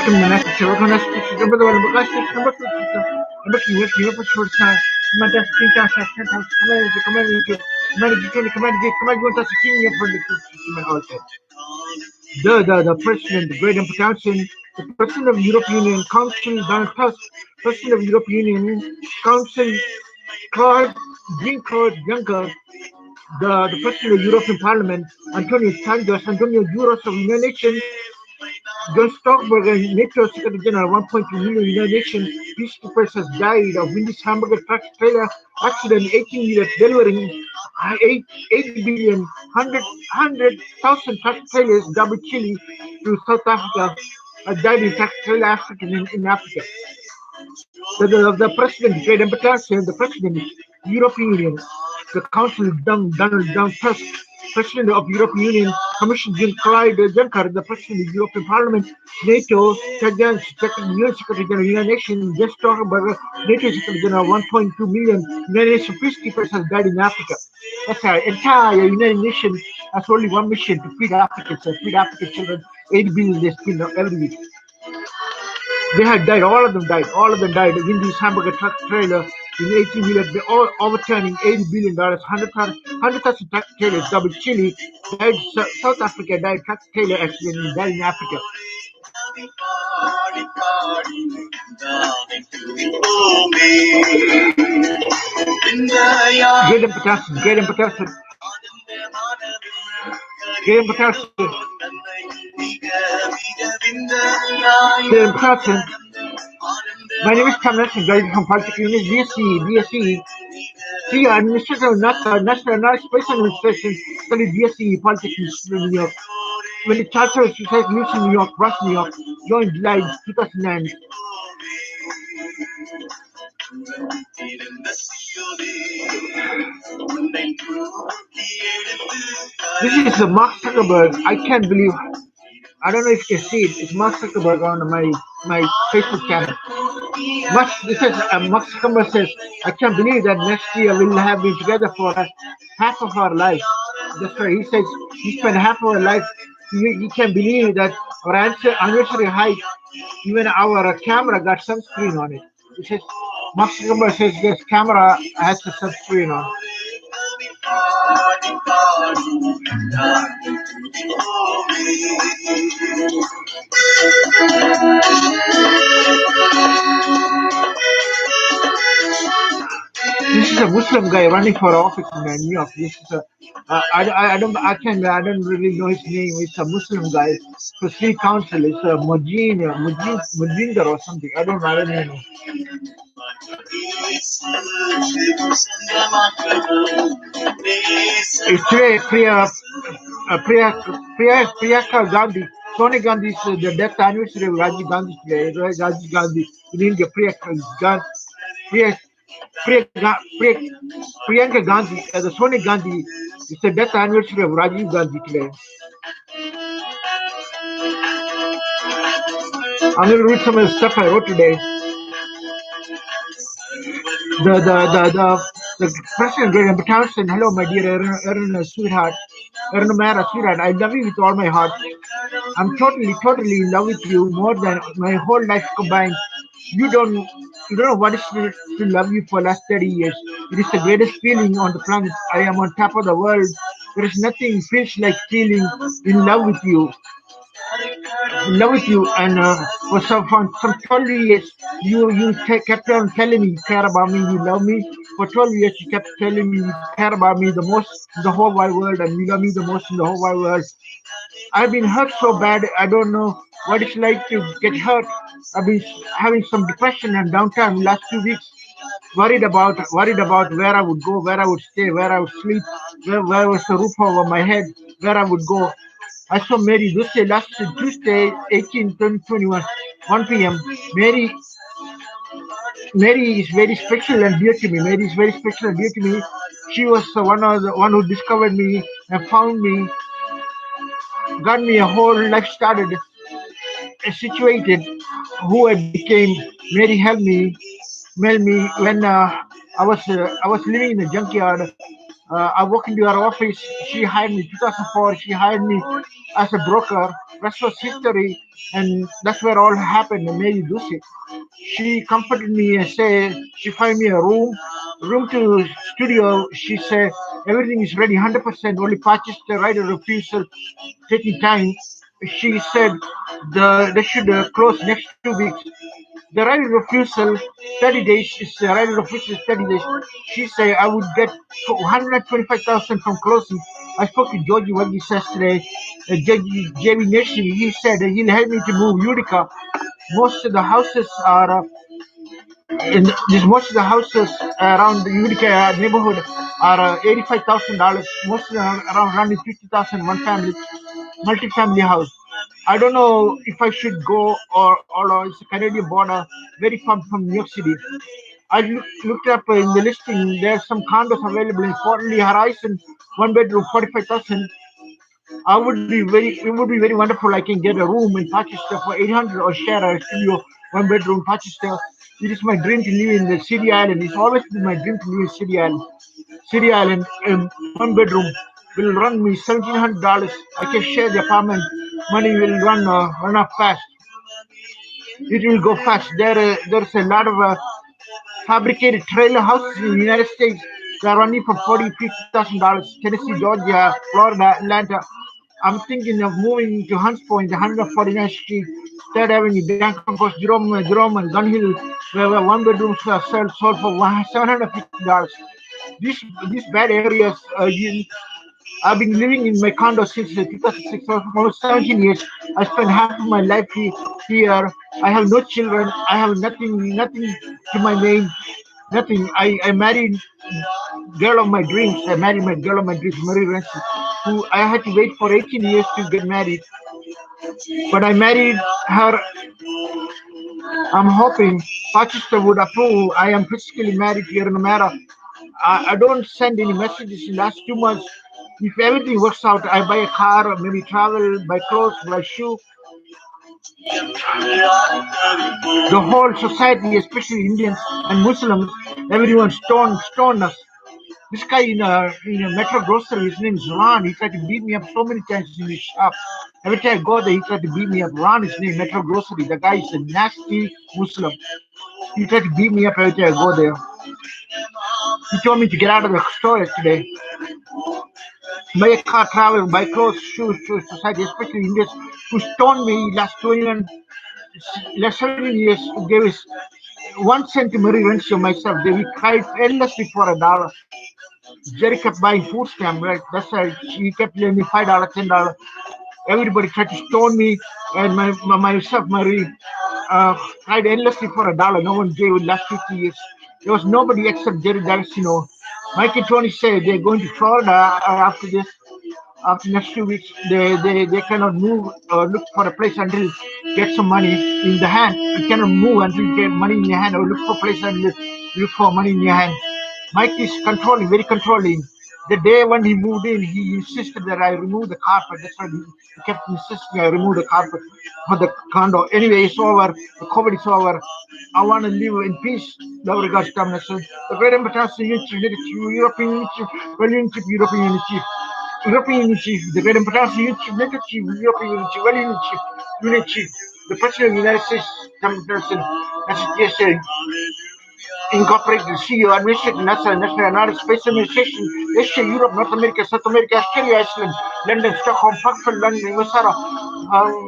من ناس الشباب وناس الشباب ولا بقاش الشباب بس يوقف شهور سنة ما ده ستين تاع سنة كمان يقول تسكين يفرد من also. The President, the Great Council, the President of European Union Council, Donald Tusk, President of European Union Council, Claude Jean-Claude Juncker, the President of European Parliament, Antonio Guterres of the United Nations, John Stoltenberg, NATO Secretary General, 1.2 million United Nations peacekeepers has died of Windy's hamburger truck trailer accident, 18 years delivering 8 billion, 100,000 truck trailers, double Chile to South Africa, died in truck trailer accident in Africa. The President, the President, European Union, the Council, Donald Tusk, President of European Union, Commission, Jean-Claude Juncker, the President of European Parliament, NATO, Secretary General, United Nations, Jens Stoltenberg, NATO Secretary General, 1.2 million United Nations peacekeepers has died in Africa. That's our entire United Nations has only one mission to feed Africans, feed African children. 8 billion they spend every week. They had died, all of them died. Windy's hamburger truck trailer in 18 years, they all overturning $80 billion, 100,000 truck trailers, double Chile, died South Africa, died truck trailer accident, died in Africa. Get him protection. My name is Thomas, graduate from Politics BSc. See, Administrator of National Space Administration, studied BSc Politics in New York. When the Charter Society lives in New York, Rush, New York, joined July 2009. This is Mark Zuckerberg. I can't believe. I don't know if you can see it. It's Mark Zuckerberg on my Facebook channel. Mark Zuckerberg says, I can't believe that next year we'll have been together for half of our life. That's right. He says he spent half of our life. You can't believe that our anniversary hike, even our camera got sunscreen on it. He says, Mark Zuckerberg says this camera has the sunscreen on. This is a Muslim guy running for office in New York. This is I don't really know his name. It's a Muslim guy for city council. It's a Mujinder or something. I don't know. It's today Priyanka Gandhi. Sonia Gandhi's the death anniversary of Rajiv Gandhi today. Rajiv Gandhi in India. Priyanka Gandhi, the Sonia Gandhi, it's the death anniversary of Rajiv Gandhi today. I'm going to read some of the stuff I wrote today. The President Graham Townsend, hello my dear Erin sweetheart, Erin Mara sweetheart, I love you with all my heart. I'm totally in love with you more than my whole life combined. You don't know what it's to love you for the last 30 years. It is the greatest feeling on the planet. I am on top of the world. There is nothing feels like feeling in love with you. And for some 12 years kept on telling me you care about me, you love me. For 12 years you kept telling me you care about me the most in the whole wide world, and you love me the most in the whole wide world. I've been hurt so bad, I don't know what it's like to get hurt. I've been having some depression and downtime last 2 weeks. Worried about where I would go, where I would stay, where I would sleep, where was the roof over my head, where I would go. I saw Mary last Tuesday, 2021, 1 p.m. Mary is very special and dear to me. She was the one who discovered me and found me, got me a whole life started, situated, who I became. Mary helped me when I was living in a junkyard. I work into her office. She hired me 2004. She hired me as a broker. Rest was history, and that's where all happened. And Mary Lucy, she comforted me and said she find me a room to studio. She said everything is ready, 100%. Only purchase the right of refusal, taking time. She said they should close next 2 weeks. The right of refusal, 30 days is the right of refusal is 30 days. She said I would get 125,000 from closing. I spoke to Georgie Wagis yesterday. Judge Nashi, he said he'll help me to move Utica. Most of the houses are most of the houses around the Utica neighborhood are $85,000. Most of them around 50,000 one family, multi-family house. I don't know if I should go or it's a Canadian border, very far from New York City. Looked up in the listing. There's some condos available in Fort Lee Horizon, one bedroom, 45,000. I would be very. It would be very wonderful. I can get a room in Rochester for 800 or share a studio, one bedroom Rochester. It is my dream to live in the City Island. It's always been my dream to live in City Island. City Island, one bedroom will run me $1,700. I can share the apartment. Money will run up fast. It will go fast. There's a lot of fabricated trailer houses in the United States that are running for $40,000, $50,000. Tennessee, Georgia, Florida, Atlanta. I'm thinking of moving to Hunts Point, 149th Street, 3rd Avenue, Danton Coast, Jerome, and Gun Hill, where one bedrooms are sold for $750. These bad areas, I've been living in my condo since 2006, for almost 17 years. I spent half of my life here. I have no children. I have nothing to my name. Nothing. I married girl of my dreams. I married my girl of my dreams, Marie Renzi, who I had to wait for 18 years to get married. But I married her. I'm hoping Pakistan would approve. I am physically married here in America. I don't send any messages in the last 2 months. If everything works out, I buy a car, or maybe travel, buy clothes, buy shoe. The whole society, especially Indians and Muslims, everyone stoned us. This guy in a Metro grocery, his name is Ron. He tried to beat me up so many times in his shop. Every time I go there, he tried to beat me up. Ron is name Metro grocery. The guy is a nasty Muslim. He tried to beat me up every time I go there. He told me to get out of the store yesterday. Buy a car, travel, buy clothes, shoes, society, especially Indians who stoned me last 7 years, who gave us 1 cent to Mary Rencio myself. They we cried endlessly for $1. Jerry kept buying food stamp, right? That's why she kept lending me $5, $10. Everybody tried to stone me, and myself, Marie, tried endlessly for $1. No one gave it last 50 years. There was nobody except Jerry D'Agostino. Mike and Tony said they're going to Florida after this. After next 2 weeks, they cannot move or look for a place until get some money in the hand. You cannot move until you get money in your hand or look for a place until look for money in your hand. Mike is controlling, very controlling. The day when he moved in, he insisted that I remove the carpet. That's why he kept insisting I remove the carpet for the condo. Anyway, it's over. The COVID is over. I want to live in peace. Love regards domination. The great importance of unity, European unity, well unity, European unity. European unity, the great importance of unity, unity, European unity, well unity. The President of the United States, Thomas Jefferson, as yesterday, incorporated the CEO, administrated NASA, National Aeronautics Space Administration, Asia, Europe, North America, South America, Australia, Iceland, London, Stockholm, Frankfurt, London, Usara,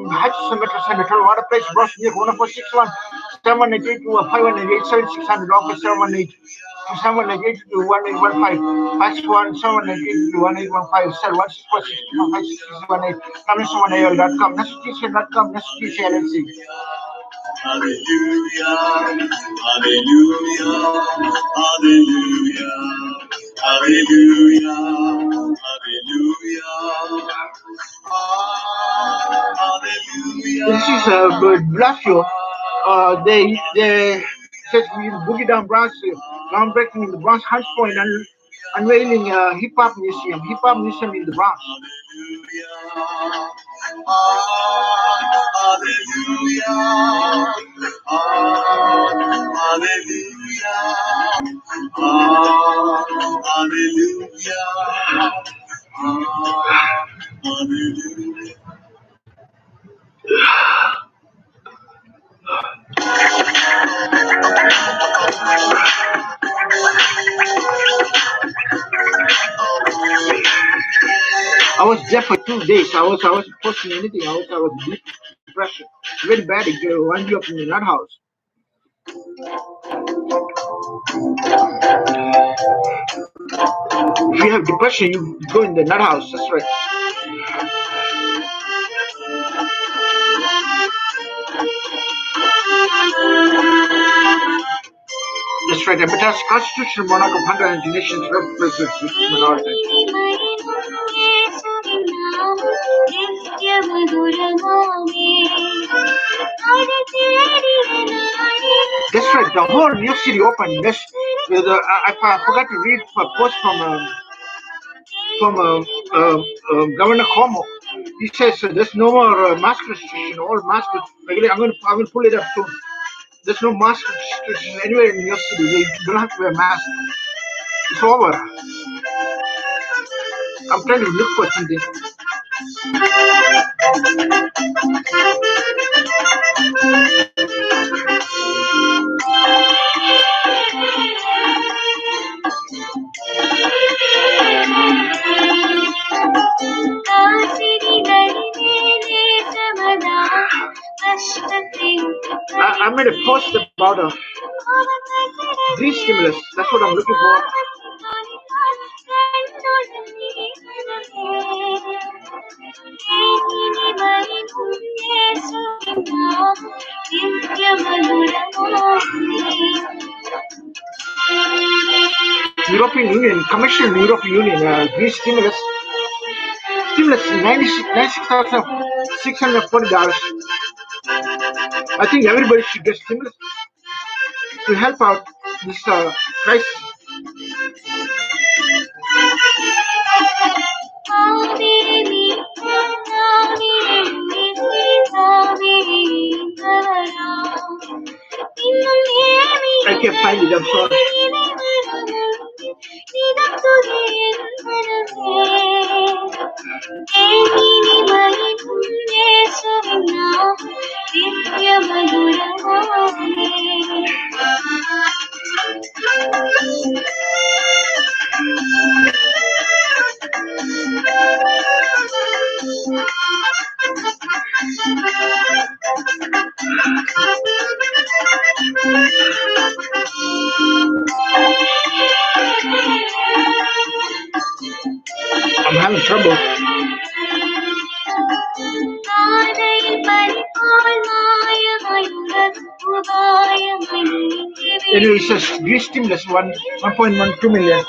Hutchinson Metro Center, Water Place, Bros, New York, 1461, 788 to 588, 7600, office 718. 798 to 1815, fax 1798 to 1815, cell 164 com, national.com, national.com, Hallelujah, hallelujah, hallelujah, hallelujah, hallelujah. This is Blasio. They said we boogie down Bronx, groundbreaking in the Bronx Hunts Point, and unveiling a hip hop museum in the Bronx. I was there for 2 days. I wasn't posting anything. I was deep depression. Very bad. It wound you up in the nut house. If you have depression, you go in the nut house. That's right. That's right. But as constitutional monarch of 100 nations represents minority. That's right. The whole New York City opened. I forgot to read a post from Governor Cuomo. He says there's no more mask restriction. All mask. I'm gonna pull it up soon. There's no mask restriction anywhere in New York City. You don't have to wear a mask. It's over. I'm trying to look for something. I made a post about a green stimulus. That's what I'm looking for. European Union, Commission European Union, green stimulus $96,640. I think everybody should get stimulus to help out this crisis. I can't find it. I'm sorry. I'm having trouble. Anyway, it says green stimulus 1.12 million.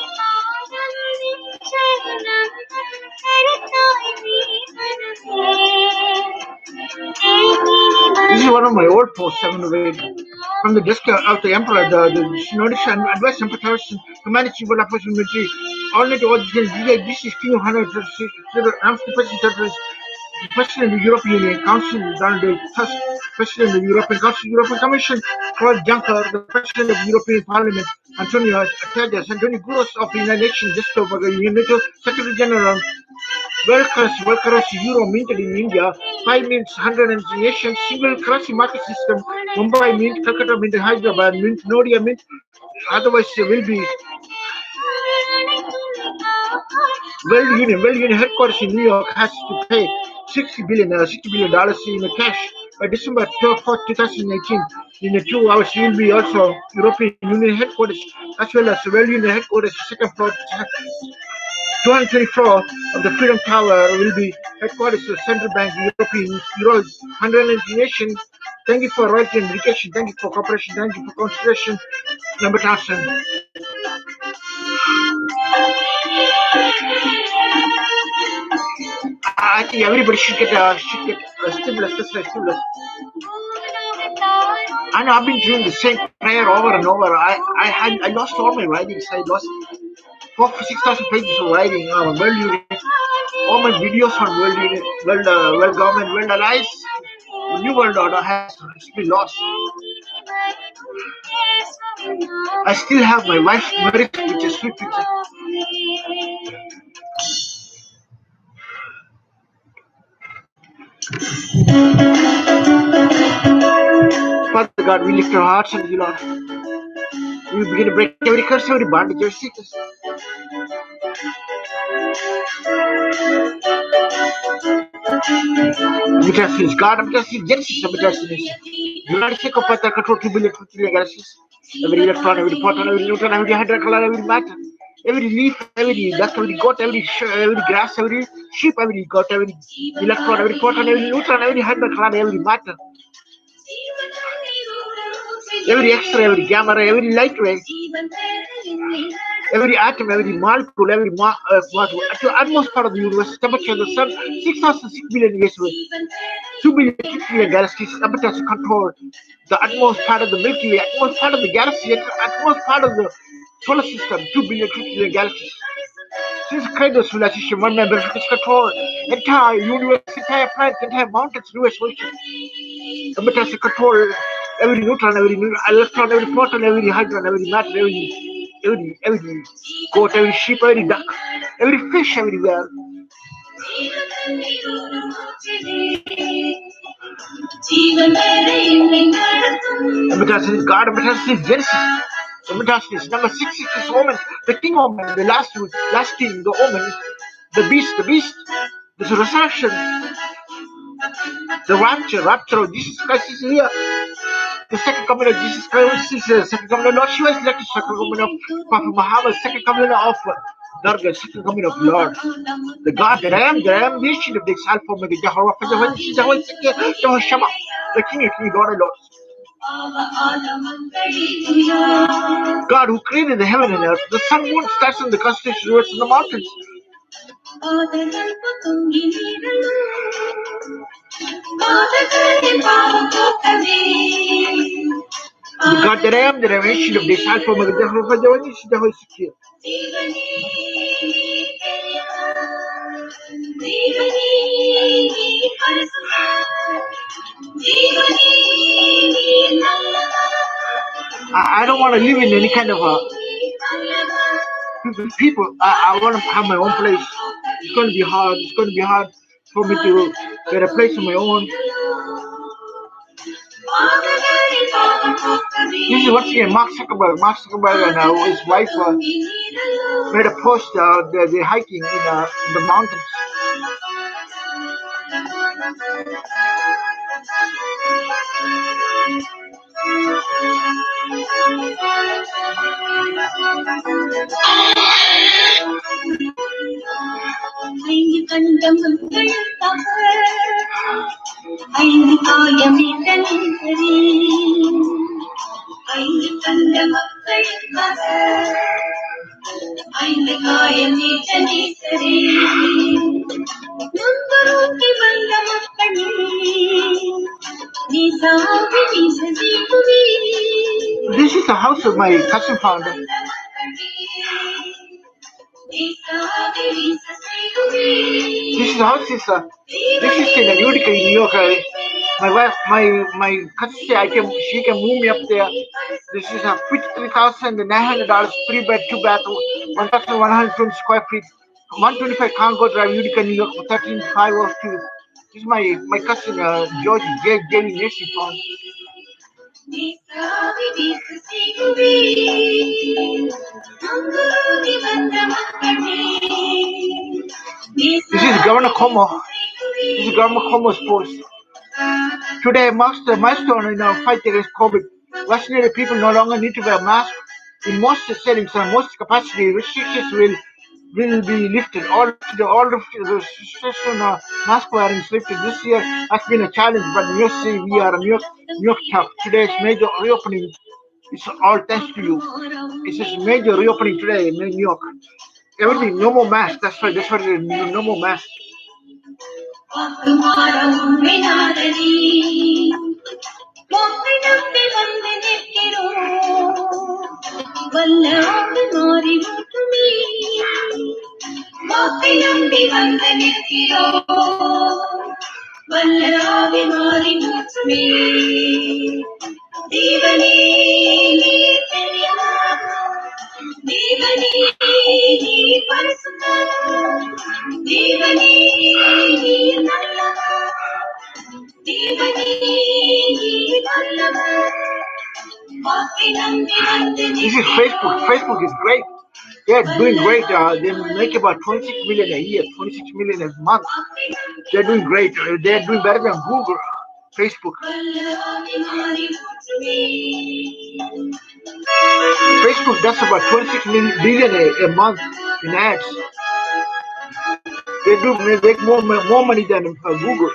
This is one of my old posts I'm going to read. From the desk of the Emperor, the notice and advice and protection to manage civil affairs military. All net original this is King of 100 the President of the European Union Council, Donald Tusk, President of the European Council, European Commission, Claude Juncker, the President of the European Parliament, Antonio Guterres, Antonio Guterres of the United Nations, Disco NATO Secretary General, world currency euro minted in India, 5 mints 100 nations, single currency market system, Mumbai mint, Calcutta mint, Hyderabad mint, Nodia mint, otherwise will be World Union headquarters in New York has to pay $60 billion in cash by December 4th, 2018. In the 2 hours, will be also European Union headquarters as well as World Union headquarters, second floor. 224 of the Freedom Tower will be headquarters of Central Bank, European Euro 100 nation. Thank you for royalty and dedication. Thank you for cooperation. Thank you for consideration. Number Thompson. I think everybody should get a stimulus. That's a stimulus. I know I've been doing the same prayer over and over. I lost all my writings. I lost 6,000 pages of writing on World Unit. All my videos on World Unit, World Government, World Alliance, New World Order has been lost. I still have my wife's marriage picture, sweet picture. Father God, we lift our hearts unto you, Lord. We begin to break every curse, every bondage, every sickness. Mutations, God, mutations, Genesis, mutations. United States of Pata control 2 billion galaxies. Every electron, every proton, every neutron, every hydrogen, every matter, every leaf, every duck, every goat, every grass, every sheep, every goat, every electron, every proton, every neutron, every hydrogen, every matter. Every X-ray, every gamma ray, every light ray, every atom, every molecule, every molecule, at the utmost part of the universe, temperature of the sun, 6,006 billion years away, 2 billion, 6 billion galaxies, temperature to control the utmost part of the Milky Way, utmost part of the galaxy, utmost part of the solar system, 2 billion, 6 billion galaxies. Since Kratos relationship, one member is control entire universe, entire planet, entire mountains, rivers, oceans. Temperature to control every neutron, every electron, every proton, every hydrogen, every matter, every goat, every sheep, every duck, every fish, everywhere. Amitabh is God, Amitabh is Genesis. Amitabh is number 6 is this woman, the king woman, the last king, the woman, the beast, the resurrection, the rapture of Jesus Christ is here. The second coming of Jesus Christ is the second coming of Lord Shiva is like the second coming of Prophet Muhammad, second coming of Durga, second coming of Lord. The God that I am, the ancient of days, Alpha Omega, Jehovah, Jehovah Shama, the King of Kings, Lord of Lords. God who created the heaven and earth, the sun, moon, stars, and the constellation, rivers, and the mountains. The God that I am, the ancient of days, Alpha Omega, Jehovah, Jehovah Secure. I don't want to live in any kind of people. I want to have my own place. It's going to be hard. It's going to be hard for me to get a place of my own. This is once again Mark Zuckerberg. Mark Zuckerberg and his wife made a post. They're hiking in the mountains. This is the house of my cousin founder. This is the house. This is in Utica, New York. My wife, my cousin said she can move me up there. This is a $53,900, 3-bed, 2-bath, 1,120 square feet, 125 Congo Drive, Utica, New York, 13502. This is my cousin George J. Nancy found. This is Governor Cuomo. This is Governor Cuomo's post. Today marks the milestone in our fight against COVID. Vaccinated people no longer need to wear masks. In most settings and most capacity, restrictions will be lifted. All the restriction mask wearing is lifted. This year has been a challenge, but New York City, we are New York tough. Today's major reopening is all thanks to you. It's a major reopening today in New York. Everything, no more masks. That's right. That's what it is. No more masks. வாக்கை நம்பி வந்து நிற்கிறோம் வல்லராவி மாறி மூச்சுமே தேவனே நீ பெரியவா தேவனே நீ பரிசுத்தர் தேவனே நீ நல்லவர் தேவனே நீ வல்லவர் வாக்கை நம்பி வந்து This is Facebook. Facebook is great. They're doing great. They make about 26 million a year, 26 million a month. They're doing great. They're doing better than Google, Facebook. Facebook does about 26 billion a month in ads. They do make more money than Google.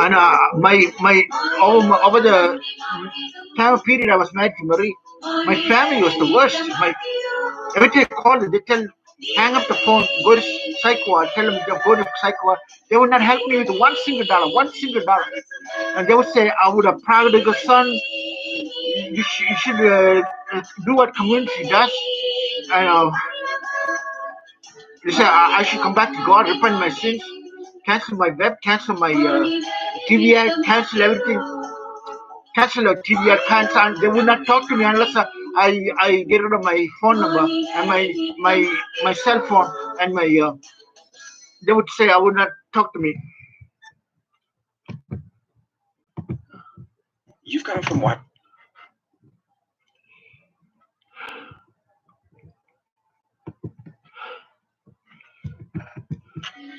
And over the time period I was married to Marie, my family was the worst. Every time I called, they tell, hang up the phone, go to psych ward, tell them to go to psych ward. They would not help me with one single dollar. And they would say, I would have prodigal son, you should do what community does. And they say, I should come back to God, repent my sins, cancel my web, cancel my TV ad, cancel everything. Cancel a TV ad, cancel. They would not talk to me unless I get rid of my phone number and my cell phone and my they would say I would not talk to me. You've gone from what?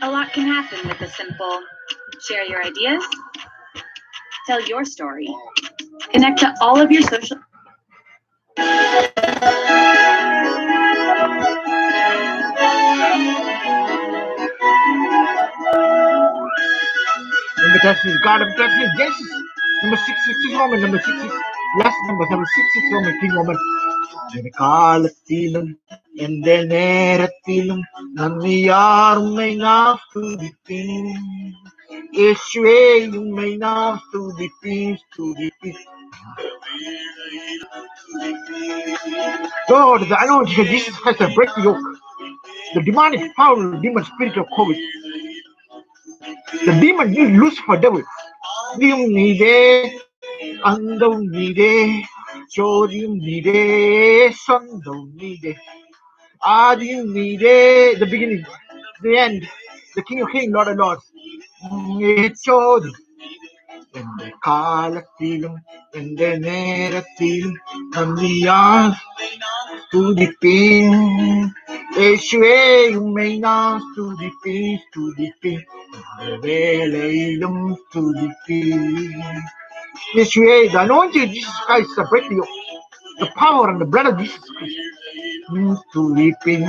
A lot can happen with a simple share your ideas, tell your story, connect to all of your social. Number 30 is God of Judgment, Genesis. Number 66 Roman, number 60, last number 66 Roman, King Roman. காலத்திலும் எந்த நேரத்திலும் நன்மை யாருமை நாம் துதிப்பேன் இயேசுவே உம்மை நாம் துதிப்பேன் Lord, the anointing of Jesus Christ has break the yoke. The demonic power of the demon spirit of COVID. The demon Lucifer devil. Andam nide, Jodim nide, Sundam nide, Adim nide, the beginning, the end, the King of Kings, Lord of Lords. Jodim. In the Kalatilum, in the Neratilum, and the arms to the pain. Eshwe, you may not to the pain, the Velum to the pain. Yeshua, the anointing of Jesus Christ, the break the yoke, the power and the blood of Jesus Christ. To weeping.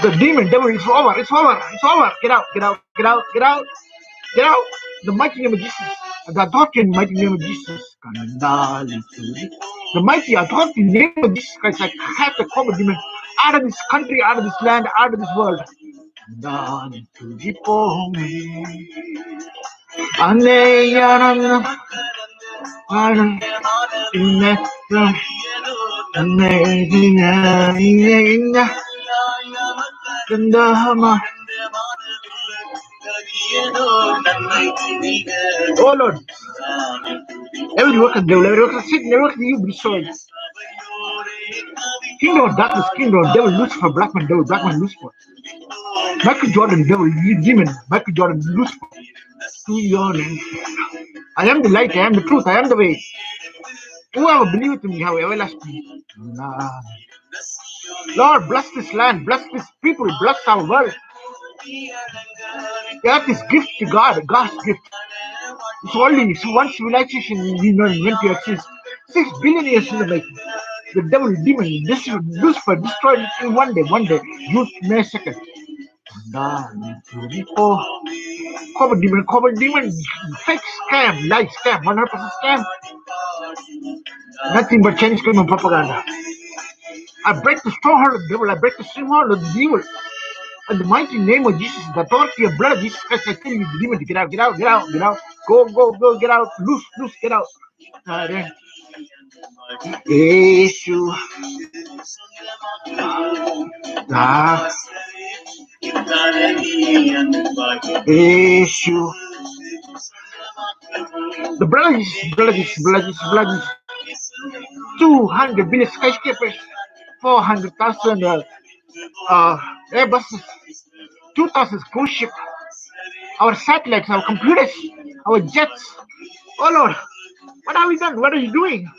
The demon, devil, it's over. Get out. The mighty name of Jesus. The authority mighty name of Jesus. The mighty authority name of Jesus Christ. I have to call the demon out of this country, out of this land, out of this world. Oh Lord, every work of the devil, every work of sin, every work of you be destroyed. Kingdom of darkness, kingdom of devil, Lucifer, Blackman, Lucifer. Michael Jordan, devil, demon, Michael Jordan, Lucifer. To your name. I am the light, I am the truth, I am the way. Whoever believes in me have everlasting. Lord, bless this land, bless this people, bless our world. Earth is gift to God, God's gift. It's only one civilization we know went to exist. 6 billion years in the making. The devil, demon, this Lucifer destroyed it in one day, used millisecond. Cover demon, fake scam, light scam, 100% scam. Nothing but Chinese government propaganda. I break the stronghold of the devil, I break the stronghold of the devil. In the mighty name of Jesus, the authority of blood of Jesus Christ, I tell you, the demon to get out, get out, get out, get out. Go, get out, loose, get out. Issue. Issue. The blood is 200 billion skyscrapers, 400,000 Airbuses, 2,000 cruise ships, our satellites, our computers, our jets. Oh Lord, what have we done? What are you doing?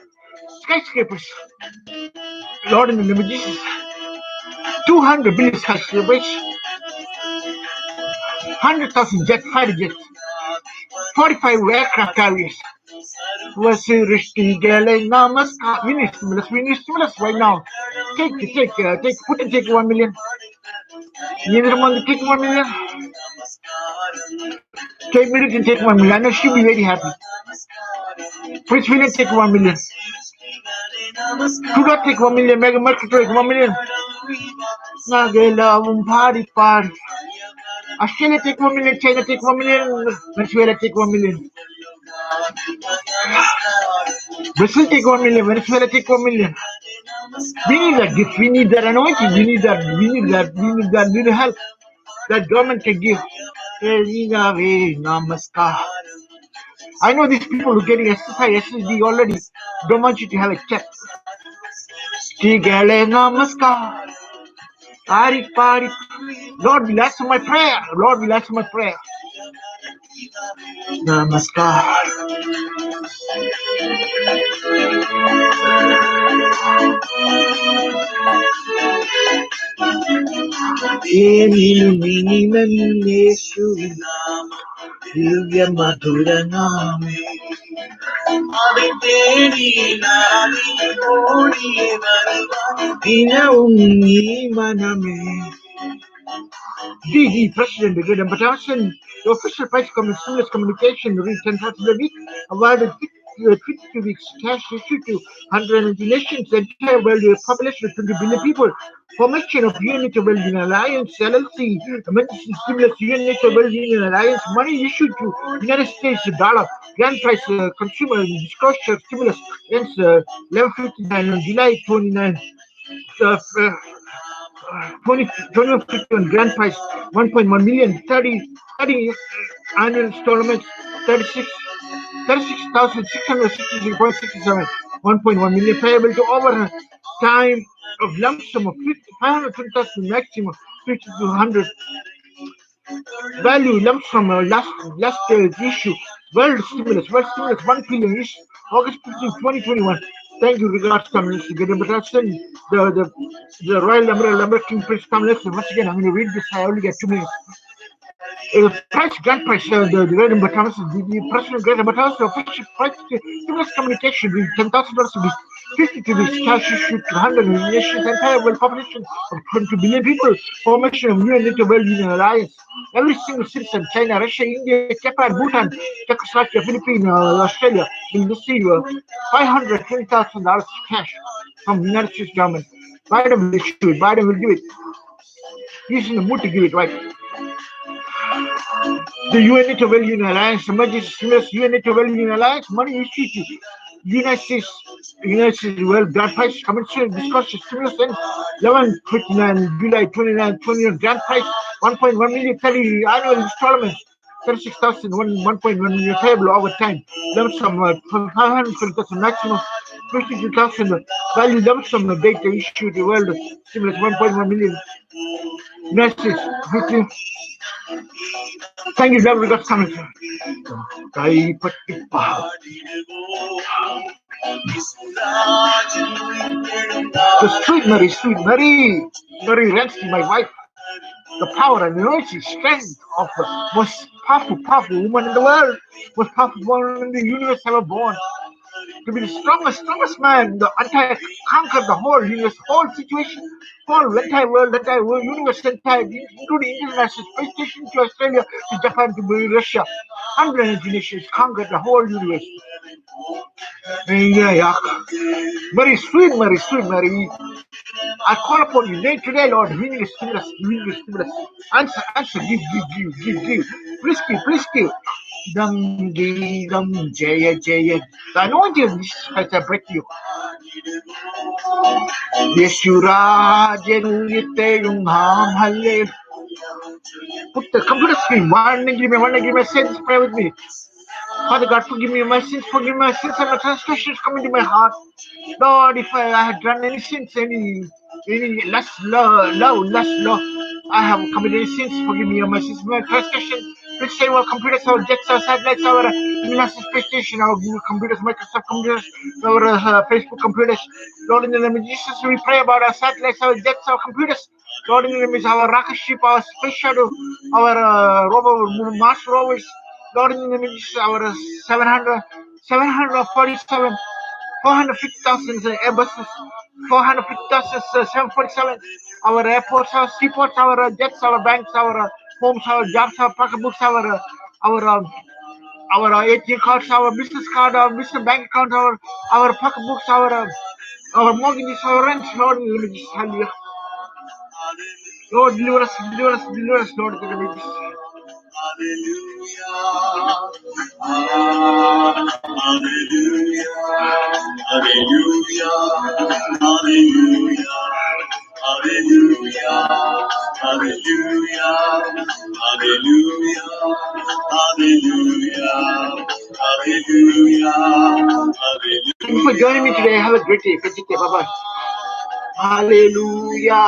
Skyscrapers. Lord, in the name of Jesus, 200 billion skyscrapers, 100,000 fighter jets, 45 aircraft carriers. Namaskar. We need stimulus right now. Take, Putin take 1 million. Yendramal take 1 million. Kate Middleton take 1 million. I know she'll be very happy. Prince William take 1 million. Trudeau take 1 million. Meghan Markle take 1 million. Nagela party. Australia take 1 million. China take 1 million. Venezuela take 1 million. Brazil take 1 million. Venezuela take 1 million. We need that gift. We need that anointing. We need that little help that government can give. Namaskar. I know these people who are getting SSI, SSD already don't want you to have a check. Namaskar. Party. Lord will answer my prayer. Namaskar. Divya Madhura Name Dina Umni Maname DG President Brigadier Batasan, the official price stimulus communication reached 10,000 a week, awarded 52 weeks cash issued to 190 nations, the entire world population of 20 billion people. Formation of Unity Wellbeing Alliance, LLC, emergency stimulus Unity Wellbeing Alliance, money issued to United States dollar, grand price consumer disclosure stimulus ends 11:59 on July 29. 2151 grand prize 1.1 million 30 annual installments 36,663.67 1.1 million payable to over time of lump sum of 520,000 maximum 5,200 value lump sum last issue world stimulus 1 billion issue August 15 2021. Thank you, regards, Communist. The Royal Lumber King Prince Communist. Once again, I'm going to read this. I only get 2 minutes. The grand price, the Great Thomas, the President Great Thomas, the official price, stimulus communication, with $10,000 to be 52 weeks, cash issued to 100 nations, entire world population of 20 billion people, formation of UN NATO World Union Alliance. Every single citizen, China, Russia, India, Japan, Bhutan, Czechoslovakia, Philippines, Australia, will receive $520,000 cash from the United States government. Biden will issue it, Biden will give it. He's in the mood to give it, right? The UN NATO World Union Alliance, emergency stimulus, UN NATO World Union Alliance, money issued to United States World Grand Prize, commission discussion stimulus ends 11:29 July 29, 20 grand prize 1.1 million 30 annual installments 36,000 1.1 million payable over time. Lump sum 520,000 maximum 52,000 value lump sum data issued the world stimulus 1.1 million. Message 50. Thank you, Dad. We got coming. The sweet Mary Ramsey, my wife, the power and anointing strength of the most powerful woman in the world, most powerful woman in the universe ever born. to be the strongest man, the entire conquer the whole universe, whole situation, whole entire world, universe, entire, including international space station to Australia, to Japan, to Russia, 180 nations, conquer the whole universe. Yeah. Very sweet, Mary. I call upon you today, Lord. We need a stimulus. Answer. Give. Please give. Dum Jaya. The anointing has a breakthrough. Yeshura Jenuyite Yungham Hallel. Put the computer screen. One give me a sentence. Pray with me. Father God, forgive me my sins, and my transgressions come into my heart. Lord, if I had done any sins, any lust, love, I have committed any sins, forgive me my sins, my transgressions. Please save our computers, our jets, our satellites, our international space station, our Google computers, Microsoft computers, our Facebook computers. Lord, in the name of Jesus, we pray about our satellites, our jets, our computers. Lord, in the name of our rocket ship, our space shuttle, our Mars rovers. Lord, in the name of Jesus, our 747, 450,000 Airbuses, 450,000 747, our airports, our seaports, our jets, our banks, our homes, our jobs, our pocketbooks, our ATM cards, our business card, our business bank account, our pocketbooks, our mortgages, our rents, Lord, in the name of Jesus, hallelujah. Lord, deliver us, Lord, in the name of Jesus. Thank you for joining me today. Have a great day. Bye-bye. Hallelujah.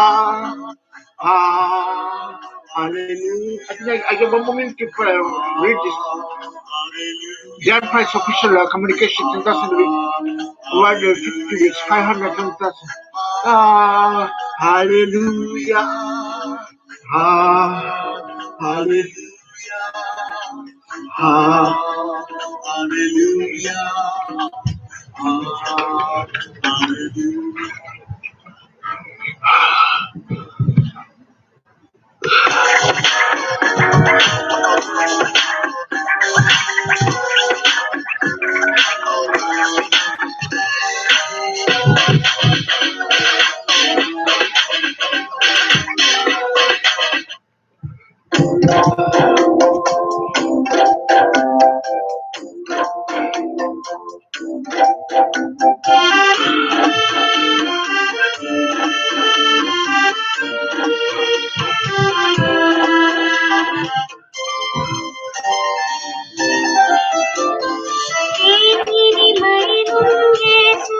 Hallelujah. I think I get one more minute to read this. Grand Prize official communication 10,000 a week. Award 50 weeks, 520,000. Hallelujah. Hallelujah. Yesu